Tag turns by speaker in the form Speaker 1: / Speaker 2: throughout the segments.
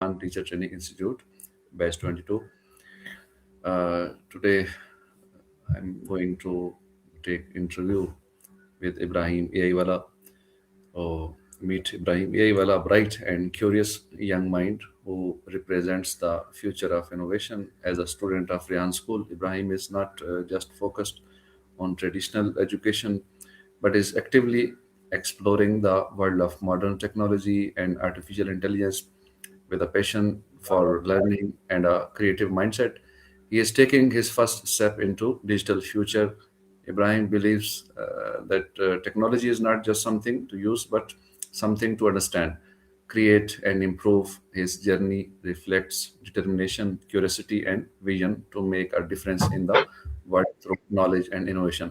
Speaker 1: Teacher Training Institute, Batch 22. Today, I'm going to take interview with Ibrahim AI Wala. Meet Ibrahim AI Wala, bright and curious young mind who represents the future of innovation. As a student of Rihan School, Ibrahim is not just focused on traditional education, but is actively exploring the world of modern technology and artificial intelligence with a passion for learning and a creative mindset. He is taking his first step into digital future. Ibrahim believes that technology is not just something to use, but something to understand, create, and improve. His journey reflects determination, curiosity, and vision to make a difference in the world through knowledge and innovation.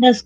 Speaker 2: 10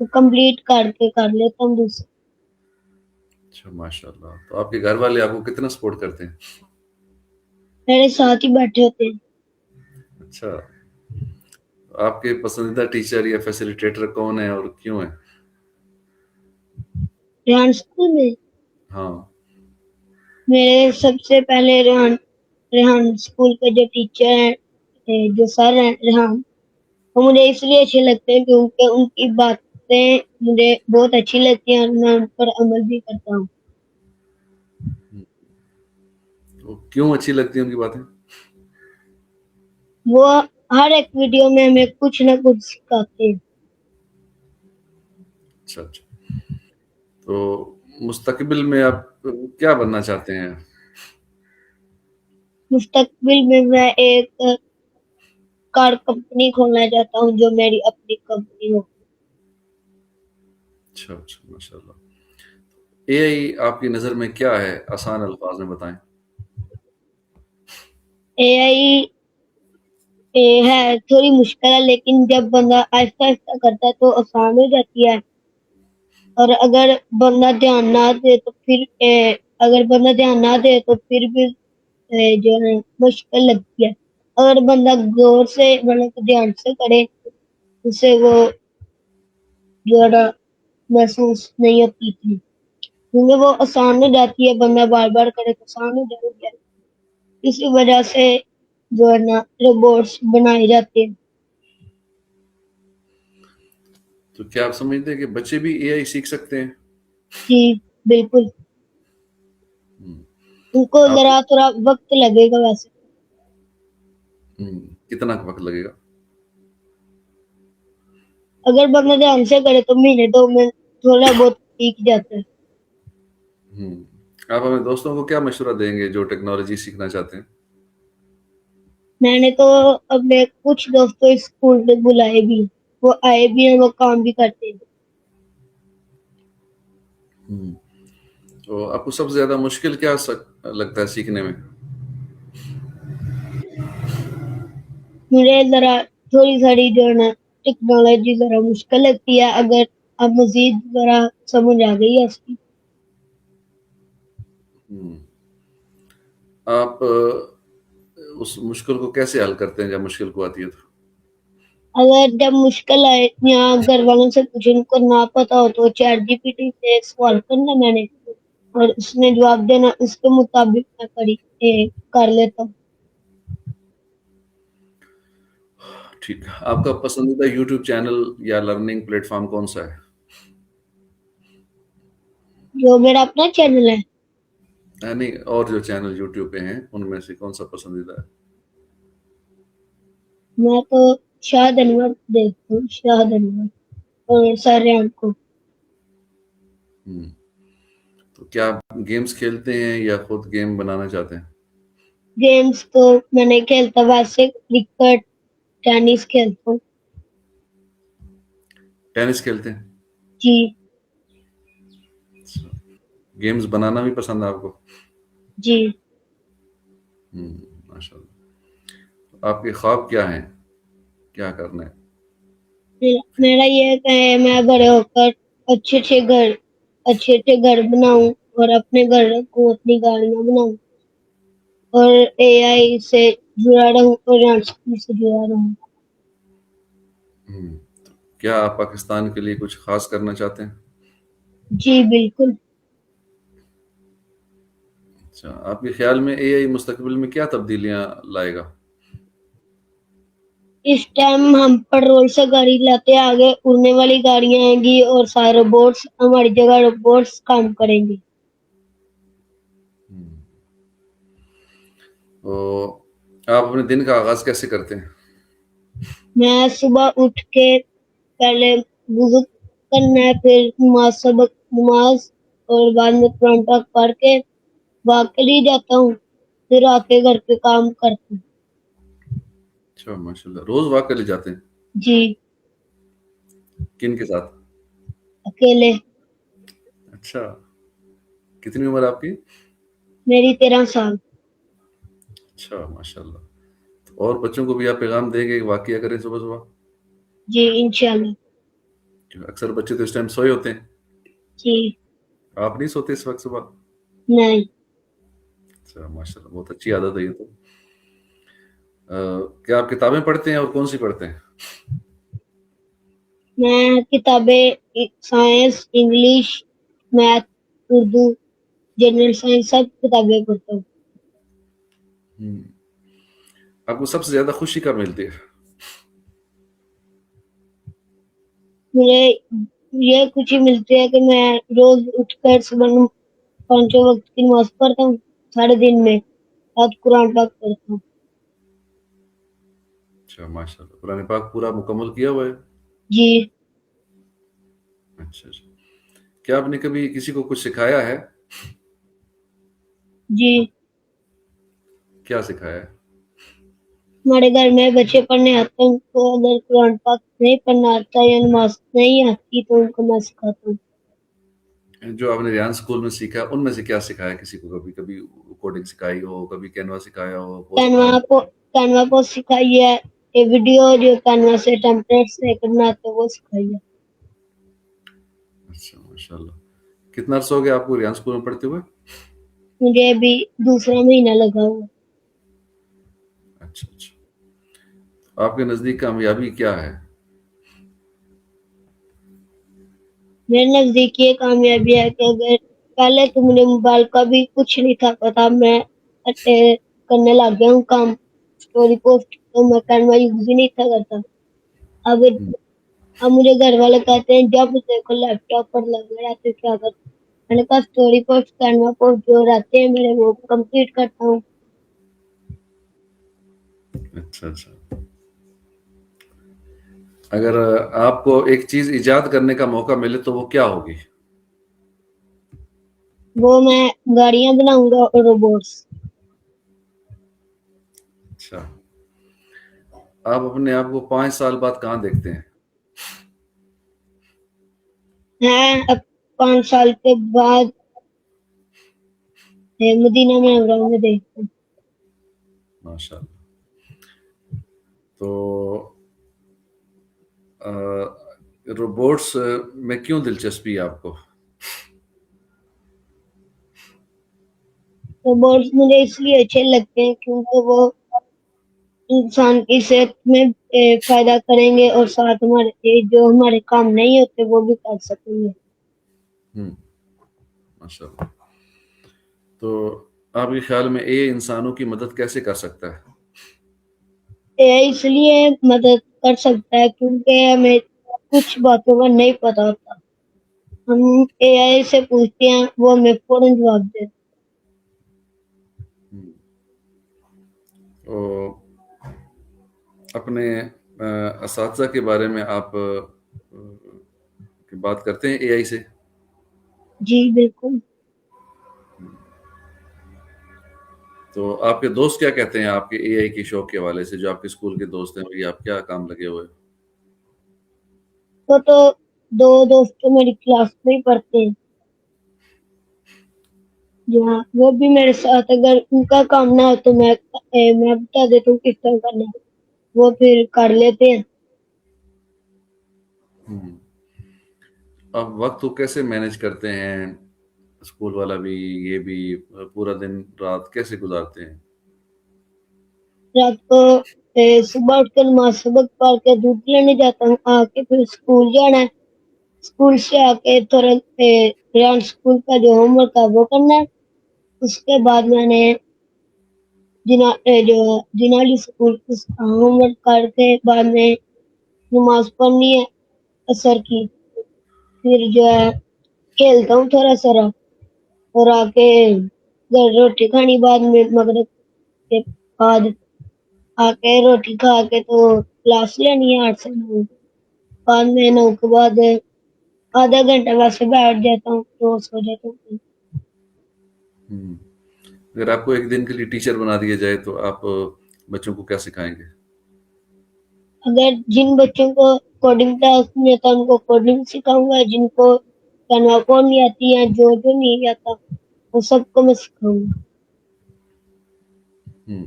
Speaker 2: تو complete کر کے کر لیتا ہوں دوسرا.
Speaker 1: اچھا ماشاء اللہ. تو آپ کے گھر والے آپ کو کتنا سپورٹ کرتے ہیں؟
Speaker 2: میرے ساتھ ہی بیٹھے ہوتے ہیں.
Speaker 1: اچھا. آپ کے پسندیدہ ٹیچر یا فیسیلیٹیٹر کون ہے اور کیوں ہے؟
Speaker 2: ریحان اسکول میں
Speaker 1: ہاں.
Speaker 2: میرے سب سے پہلے ریحان اسکول کے جو ٹیچر ہیں جو سر ہیں ریحان، وہ مجھے اس لیے اچھے لگتے ہیں کیونکہ ان کی باتیں مجھے بہت اچھی لگتی ہیں اور میں ان پر عمل بھی کرتا ہوں.
Speaker 1: تو کیوں اچھی لگتی ہیں ان کی باتیں؟
Speaker 2: وہ ہر ایک ویڈیو میں ہمیں کچھ نہ کچھ سکھاتے ہیں.
Speaker 1: اچھا اچھا. تو مستقبل میں آپ کیا بننا چاہتے ہیں؟
Speaker 2: مستقبل میں میں ایک کار کمپنی کھولنا چاہتا ہوں جو میری اپنی کمپنی ہو.
Speaker 1: اچھا اچھا ماشاء اللہ. اے آئی آپ کی نظر میں کیا ہے؟ آسان الفاظ میں بتائیں.
Speaker 2: اے آئی ہے تھوڑی مشکل ہے لیکن جب بندہ آہستہ آہستہ کرتا ہے تو آسان ہو جاتی ہے. اور اگر بندہ دھیان نہ دے تو پھر بھی جو ہے مشکل لگتی ہے. اگر بندہ غور سے مطلب دھیان سے کرے اسے وہ جو ہے نا محسوس نہیں ہوتی تھی کیونکہ وہ آسان ہو جاتی ہے. بندہ بار بار کرے تو آسان ہو جاتی ہے. اسی وجہ سے جو ہے نا روبوٹس بنائے جاتے ہیں.
Speaker 1: تو کیا آپ سمجھتے ہیں کہ بچے بھی اے آئی سیکھ سکتے ہیں؟
Speaker 2: جی بالکل.
Speaker 1: ہم،
Speaker 2: ان کو
Speaker 1: آپ
Speaker 2: ذرا تھوڑا وقت لگے گا ویسے.
Speaker 1: کتنا وقت لگے گا؟
Speaker 2: اگر بندہ دھیان سے کرے تو مہینے 2 میں تھوڑا بہت سیکھ جاتا ہے.
Speaker 1: ہم، آپ ہمیں دوستوں کو کیا مشورہ دیں گے جو ٹیکنالوجی سیکھنا چاہتے ہیں؟
Speaker 2: میں نے تو اپنے کچھ دوستوں اسکول میں بلائے بھی، وہ آئے بھی ہیں، وہ کام بھی کرتے ہیں.
Speaker 1: ہم، تو آپ کو سب سے زیادہ مشکل کیا لگتا ہے سیکھنے میں؟
Speaker 2: مجھے ذرا تھوڑی ساری جو ہے نا ٹیکنالوجی ذرا مشکل لگتی ہے. اگر اب مزید ذرا سمجھ آ گئی ہے اس کی.
Speaker 1: ہم، آپ اس مشکل کو کیسے حل کرتے ہیں جب مشکل کو آتی ہے تو؟
Speaker 2: اگر جب مشکل آئے یا گھر والوں سے کچھ ان کو نہ پتا ہو تو چیٹ جی پی ٹی سے سوال کرنا میں نے اور اس نے جواب دینا، اس کے مطابق میں کر لیتا ہوں.
Speaker 1: ٹھیک. آپ کا پسندیدہ یوٹیوب چینل یا لرننگ پلیٹ فارم کون سا ہے؟
Speaker 2: جو میرا اپنا چینل ہے
Speaker 1: نہیں، اور جو چینل یوٹیوب پہ ہیں ان میں سے کون سا پسندیدہ ہے؟
Speaker 2: میں تو شاہد انور دیکھتا ہوں، شاہد انور اور ساریان کو.
Speaker 1: ہم، تو کیا آپ گیمز کھیلتے ہیں یا خود گیم بنانا چاہتے ہیں؟
Speaker 2: گیمز تو میں نہیں کھیلتا، ویسے کرکٹ ٹینس کھیلتا ہوں.
Speaker 1: ٹینس کھیلتے ہیں؟
Speaker 2: جی
Speaker 1: اچھا. گیمز بنانا بھی پسند ہے آپ کو؟
Speaker 2: جی.
Speaker 1: ماشاء اللہ. آپ کے خواب کیا ہیں؟ کیا کرنا ہے؟
Speaker 2: میرا یہ ہے میں بڑے ہو کر اچھے اچھے گھر بناؤں اور اپنے گھر کو اپنی گاڑیاں بناؤں اور اے آئی سے جڑا رہوں اور اسکول سے جڑا رہوں.
Speaker 1: کیا آپ پاکستان کے لیے کچھ خاص کرنا چاہتے ہیں؟
Speaker 2: جی بالکل.
Speaker 1: اچھا. آپ کے خیال میں اے آئی مستقبل میں کیا تبدیلیاں لائے گا؟
Speaker 2: اس ٹائم ہم پیٹرول سے گاڑی لاتے آگے اڑنے والی گاڑیاں آئیں گی اور سارے روبوٹس ہماری جگہ روبوٹس کام کریں گے.
Speaker 1: تو آپ اپنے دن کا آغاز کیسے کرتے ہیں؟
Speaker 2: میں صبح اٹھ کے پہلے وضو کرنا ہے، پھر نماز اور بعد میں قرآن پاک پڑھ کے واک کے لیے جاتا ہوں، پھر آ کے گھر کے کام کرتا ہوں.
Speaker 1: اچھا ماشاء اللہ. روز واک کے لیے جاتے ہیں؟
Speaker 2: جی
Speaker 1: کن کے ساتھ؟
Speaker 2: اکیلے.
Speaker 1: اچھا. کتنی عمر آپ کی؟
Speaker 2: میری 13 سال.
Speaker 1: اچھا ماشاء اللہ. اور بچوں کو بھی آپ پیغام دیں گے کہ واقعہ کریں صبح صبح؟
Speaker 2: جی انشاءاللہ.
Speaker 1: اکثر بچے تو اس ٹائم سوئے ہوتے ہیں.
Speaker 2: جی
Speaker 1: آپ نہیں سوتے اس وقت صبح؟
Speaker 2: نہیں.
Speaker 1: اچھا ماشاء اللہ، بہت اچھی عادت ہے یہ تو. کیا آپ کتابیں پڑھتے ہیں اور کون سی پڑھتے ہیں؟
Speaker 2: میں کتابیں science, English, math, Urdu, general science سب کتابیں پڑھتا ہوں.
Speaker 1: ہم، آپ کو سب سے زیادہ خوشی کب ملتی ہے؟
Speaker 2: مجھے یہ خوشی ملتی ہے کہ میں روز اٹھ کر صبح 5 وقت کی نماز پڑھتا ہوں، سارے دن میں رات قرآن پاک پڑھتا ہوں.
Speaker 1: اچھا ماشاء اللہ، قرآن پاک پورا مکمل کیا ہوا ہے؟
Speaker 2: جی
Speaker 1: اچھا اچھا. کیا آپ نے کبھی کسی کو کچھ سکھایا ہے؟
Speaker 2: جی.
Speaker 1: کیا سکھایا ہے؟
Speaker 2: ہمارے گھر میں بچے پڑھنے آتے ہیں، ان کو اگر قرآن پاک نہیں پڑھنا آتا یا نماز نہیں آتی تو ان کو میں سکھاتا ہوں.
Speaker 1: جو آپ نے ریان اسکول میں سیکھا ان میں سے کیا سکھایا کسی کو؟ کبھی کبھی کوڈنگ سکھائی ہو، کبھی کینوا سکھایا ہو، پوسٹ
Speaker 2: کینوا
Speaker 1: کام؟
Speaker 2: کو کینوا کو سکھائی ہے، یہ ویڈیو جو کینوا سے ٹیمپلیٹ سے کرنا آتا ہے وہ سکھائی ہے.
Speaker 1: اچھا ماشاء اللہ. کتنا عرصہ ہو گیا آپ کو ریان اسکول میں پڑھتے ہوئے؟
Speaker 2: مجھے ابھی دوسرا مہینہ لگا ہوا.
Speaker 1: اچھا اچھا. آپ کے نزدیک کامیابی کیا ہے؟
Speaker 2: میرے نزدیک یہ کامیابی ہے کہ اگر پہلے تو مجھے موبائل کا بھی کچھ نہیں تھا پتا، میں کرنے لگ گیا ہوں کام اسٹوری پوسٹ، تو میں کینوا یوز بھی نہیں تھا کرتا. اب
Speaker 1: ہم،
Speaker 2: اب مجھے گھر والے کہتے ہیں جب دیکھو لیپ ٹاپ پر لگے رہتے کیا کرتے. میں نے کہا اسٹوری پوسٹ کینوا پوسٹ جو رہتے ہیں میرے وہ کمپلیٹ کرتا ہوں.
Speaker 1: اچھا اچھا. اگر آپ کو ایک چیز ایجاد کرنے کا موقع ملے تو وہ کیا ہوگی؟
Speaker 2: وہ میں گاڑیاں بناؤں گا اور روبوٹس.
Speaker 1: اچھا. آپ اپنے آپ کو 5 سال بعد کہاں دیکھتے ہیں؟
Speaker 2: میں اب 5 سال کے بعد مدینہ میں ابراہیم میں دیکھتا ہوں.
Speaker 1: ماشاء اللہ. تو روبوٹس میں کیوں دلچسپی ہے آپ کو؟
Speaker 2: روبوٹس مجھے اس لیے اچھے لگتے ہیں کیونکہ وہ انسان کی صحت میں فائدہ کریں گے اور ساتھ ہمارے جو ہمارے کام نہیں ہوتے وہ بھی کر سکیں گے.
Speaker 1: ہم، ماشاء اللہ. تو آپ کے خیال میں اے انسانوں کی مدد کیسے کر سکتا ہے؟
Speaker 2: اس لیے مدد کر سکتا ہے کیونکہ ہمیں کچھ باتوں کا نہیں پتا ہوتا، ہم اے آئی سے پوچھتے ہیں وہ ہمیں فوراً جواب دیتے.
Speaker 1: ہم، تو اپنے اساتذہ کے بارے میں آپ بات کرتے ہیں اے آئی سے؟
Speaker 2: جی بالکل.
Speaker 1: تو آپ کے دوست کیا کہتے ہیں آپ کے اے آئی کے شوق کے حوالے سے؟ جو آپ کے اسکول کے دوست ہیں یہ آپ کیا کام لگے ہوئے؟
Speaker 2: وہ تو دو دوست تو میری کلاس میں ہی پڑھتے ہیں. جی ہاں، وہ بھی میرے ساتھ اگر ان کا کام نہ ہو تو میں بتا دیتا ہوں کس طرح کرنا ہے، وہ پھر کر لیتے ہیں.
Speaker 1: ہم، آپ وقت کو کیسے مینج کرتے ہیں؟ اسکول والا بھی یہ بھی پورا دن رات کیسے گزارتے ہیں؟
Speaker 2: رات کو صبح اٹھ کر نماز سبق پڑھ کے دودھ لینے جاتا ہوں، آ کے پھر اسکول جانا ہے، اسکول سے آ کے تھوڑا ریان اسکول کا جو ہوم ورک ہے وہ کرنا ہے. اس کے بعد میں نے جو جنالی اسکول ہوم ورک کر کے بعد میں نماز پڑھنی ہے عصر کی، پھر جو ہے کھیلتا ہوں تھوڑا سا اور آ کے گھر روٹی کھانی بعد میں مغرب کے بعد آ کے روٹی کھا کے تو کلاس لینی ہے 8 سے 9. بعد میں 9 کے بعد آدھا گھنٹہ ویسے بیٹھ جاتا ہوں تو سو جاتا ہوں.
Speaker 1: ہم، اگر آپ کو ایک دن کے لیے ٹیچر بنا دیا جائے تو آپ بچوں کو کیا سکھائیں گے؟
Speaker 2: اگر جن بچوں کو کوڈنگ ٹاسک نہیں آتا ان کو کوڈنگ سکھاؤں گا، جن کو کینوا کوڈ نہیں آتی ہے جو نہیں آتا وہ سب کو میں سکھاؤں گا.
Speaker 1: ہم،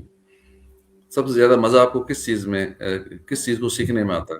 Speaker 1: سب سے زیادہ مزہ آپ کو کس چیز کو سیکھنے میں آتا ہے؟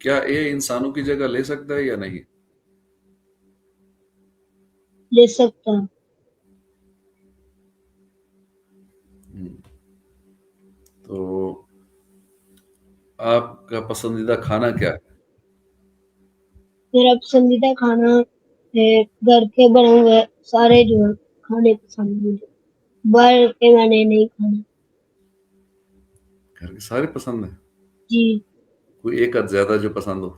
Speaker 1: کیا اے انسانوں کی جگہ لے سکتا ہے یا نہیں؟
Speaker 2: لے سکتا ہے۔
Speaker 1: ہم، تو آپ کا پسندیدہ کھانا کیا ہے؟
Speaker 2: میرا پسندیدہ کھانا ہے گھر کے بنے ہوئے سارے جو ہے کھانے پسند ہیں مجھے، باہر کے میں نے نہیں کھانا۔
Speaker 1: گھر کے سارے پسند ہیں؟
Speaker 2: جی،
Speaker 1: کوئی ایک آدھ زیادہ جو پسند ہو؟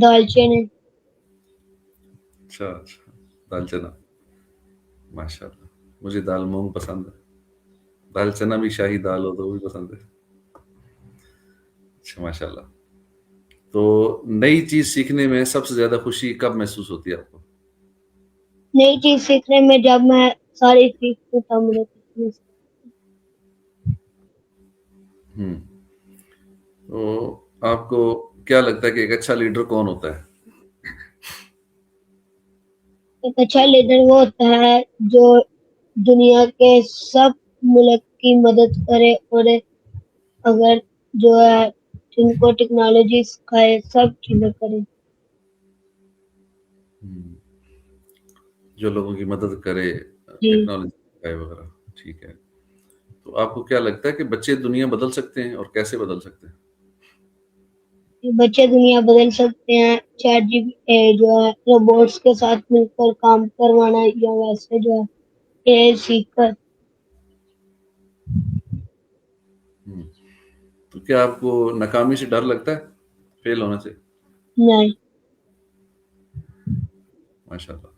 Speaker 2: دال چنے۔
Speaker 1: اچھا اچھا، دال چنا، ماشاء اللہ، مجھے دال مونگ پسند ہے، دال چنا بھی شاہی دال ہو تو وہ بھی پسند ہے۔ اچھا ماشاء اللہ، تو نئی چیز سیکھنے میں سب سے زیادہ خوشی کب محسوس ہوتی ہے آپ کو؟
Speaker 2: نئی چیز سیکھنے میں جب میں ساری سیکھتی تب مجھے خوشی سے-
Speaker 1: ہم، تو آپ کو کیا لگتا ہے کہ ایک اچھا لیڈر کون ہوتا ہے؟
Speaker 2: ایک اچھا لیڈر وہ ہوتا ہے جو دنیا کے سب ملک کی مدد کرے اور اگر جو ہے جن کو ٹیکنالوجی سکھائے سب چیزیں کرے۔
Speaker 1: ہم، جو لوگوں کی مدد کرے،
Speaker 2: جی،
Speaker 1: ٹیکنالوجی وغیرہ، ٹھیک ہے۔ تو آپ کو کیا لگتا ہے کہ بچے دنیا بدل سکتے ہیں اور کیسے بدل سکتے ہیں؟
Speaker 2: بچے دنیا بدل سکتے ہیں، چیٹ جی پی جو ہے روبوٹس کے ساتھ مل کر کام کروانا یا ویسے جو ہے اے آئی سیکھ کر۔
Speaker 1: ہم، تو کیا آپ کو ناکامی سے ڈر لگتا ہے، فیل ہونے سے؟
Speaker 2: نہیں،
Speaker 1: ماشاء اللہ۔ تو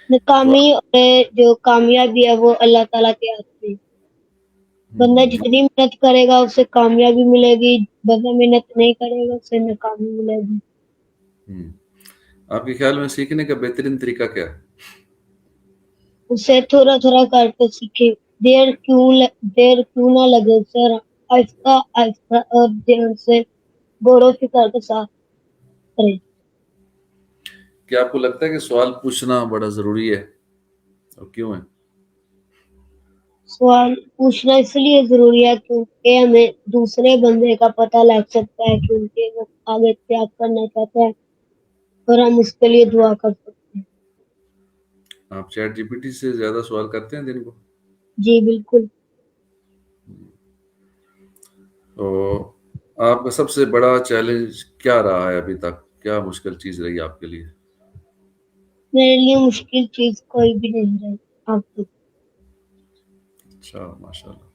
Speaker 2: ناکامی اور جو کامیابی ہے وہ اللہ تعالیٰ کے ہاتھ میں ہے۔ بندہ
Speaker 1: ہم،
Speaker 2: جتنی محنت کرے گا اسے کامیابی ملے گی، بندہ محنت نہیں کرے گا اسے ناکامی ملے گی۔
Speaker 1: ہم، آپ کے خیال میں سیکھنے کا بہترین طریقہ کیا ہے؟
Speaker 2: اسے تھوڑا تھوڑا کر کے سیکھے، دیر کیوں نہ لگے، اسے آہستہ آہستہ اور دھیان سے غور و فکر کے ساتھ کرے۔
Speaker 1: کیا آپ کو لگتا ہے کہ سوال پوچھنا بڑا ضروری ہے اور کیوں ہے؟
Speaker 2: سوال پوچھنا اس لیے ضروری ہے کیونکہ ہمیں دوسرے بندے کا پتہ لگ سکتا ہے کیونکہ وہ آگے کیا کرنا چاہتا ہے اور ہم اس کے لیے دعا کر سکتے ہیں۔
Speaker 1: آپ چیٹ جی پی ٹی سے زیادہ سوال کرتے ہیں دن کو؟
Speaker 2: جی بالکل۔
Speaker 1: تو آپ کا سب سے بڑا چیلنج کیا رہا ہے ابھی تک؟ کیا مشکل چیز رہی آپ کے لیے؟
Speaker 2: میرے لیے مشکل چیز کوئی بھی نہیں رہی اب تک۔
Speaker 1: اچھا ماشاء اللہ۔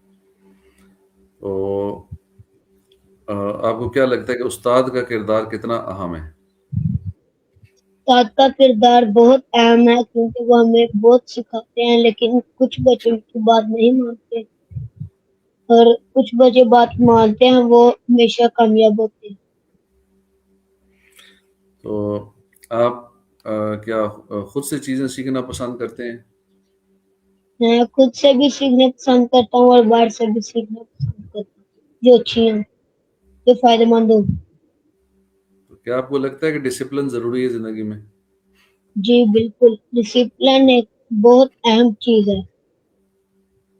Speaker 1: تو آپ کو کیا لگتا ہے کہ استاد کا کردار کتنا اہم ہے؟
Speaker 2: استاد کا کردار بہت اہم ہے کیونکہ وہ ہمیں بہت سکھاتے ہیں لیکن کچھ بچے کی بات نہیں مانتے اور کچھ بچے بات مانتے ہیں وہ ہمیشہ کامیاب ہوتے ہیں۔
Speaker 1: تو آپ کیا خود سے چیزیں سیکھنا پسند کرتے ہیں؟
Speaker 2: میں خود سے بھی سیکھنا پسند کرتا ہوں اور باہر سے بھی سیکھنا پسند کرتا ہوں جو اچھی ہیں، جو فائدہ مند ہو۔
Speaker 1: تو کیا آپ کو لگتا ہے کہ ڈسپلن ضروری ہے زندگی میں؟
Speaker 2: جی بالکل، ڈسپلن ایک بہت اہم چیز ہے،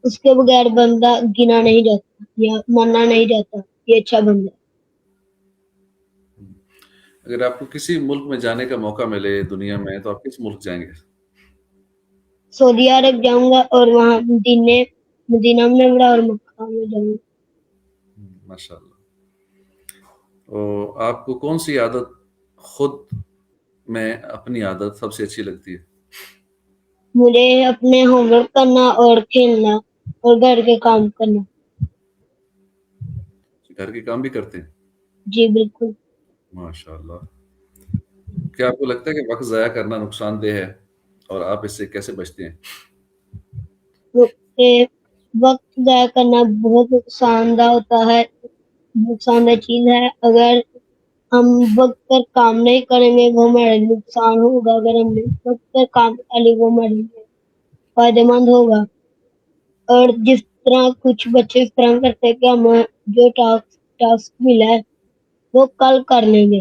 Speaker 2: اس کے بغیر بندہ گنا نہیں جاتا یا مانا نہیں جاتا یہ اچھا بندہ ہے۔
Speaker 1: اگر آپ کو کسی ملک میں جانے کا موقع ملے دنیا میں تو آپ کس ملک جائیں گے؟
Speaker 2: سعودی عرب جاؤں گا اور وہاں مدینہ منورہ اور مکہ میں جاؤں گا۔
Speaker 1: ماشاء اللہ۔ تو آپ کو کون سی عادت خود میں اپنی عادت سب سے اچھی لگتی ہے؟
Speaker 2: مجھے اپنے ہوم ورک کرنا اور کھیلنا اور گھر کے کام کرنا۔
Speaker 1: گھر کے کام بھی کرتے ہیں؟
Speaker 2: جی بالکل۔
Speaker 1: ماشاء اللہ۔ کیا آپ کو لگتا ہے کہ وقت ضائع کرنا نقصان دہ ہے اور آپ اس سے کیسے بچتے ہیں؟
Speaker 2: کہ وقت ضائع کرنا بہت نقصان دہ ہوتا ہے، نقصان دہ چیز ہے۔ اگر ہم وقت پر کام نہیں کریں گے وہ ہمارے نقصان ہوگا، اگر ہم نے وقت پر کام کر لی وہ ہمارے لیے فائدہ مند ہوگا۔ اور جس طرح کچھ بچے اس طرح کرتے ہیں کہ ہمیں جو ٹاسک ملا ہے وہ کل کر لیں گے،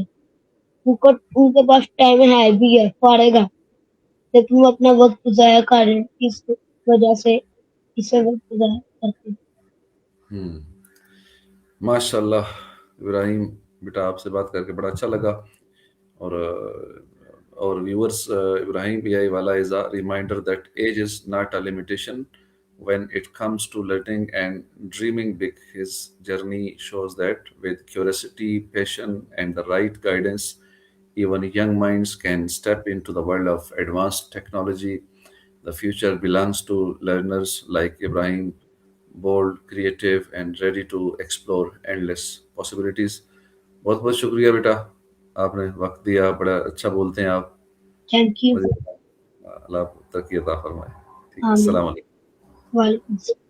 Speaker 2: ان کے پاس ٹائم ہے بھی ہے فارغ ہے لیکن وہ اپنا وقت ضائع کر رہے ہیں اس وجہ سے اسے وقت ضائع کرتے ہیں۔
Speaker 1: ہم، ماشاء اللہ ابراہیم، بیٹا آپ سے بات کر کے بڑا اچھا لگا. اور viewers, Ibrahim AI Wala is a reminder that age is not a limitation when it comes to learning and dreaming big. His journey shows that with curiosity, passion, and the right guidance, even young minds can step into the world of advanced technology. The future belongs to learners like Ibrahim, bold, creative, and ready to explore endless possibilities. بہت بہت شکریہ بیٹا, آپ نے وقت دیا, بڑا اچھا بولتے ہیں آپ.
Speaker 2: Thank you.
Speaker 1: مجھے اللہ آپ کو ترقی عطا فرمائے. ٹھیک ہے,
Speaker 2: آمین.
Speaker 1: السلام علیکم.
Speaker 2: وعلیکم السلام.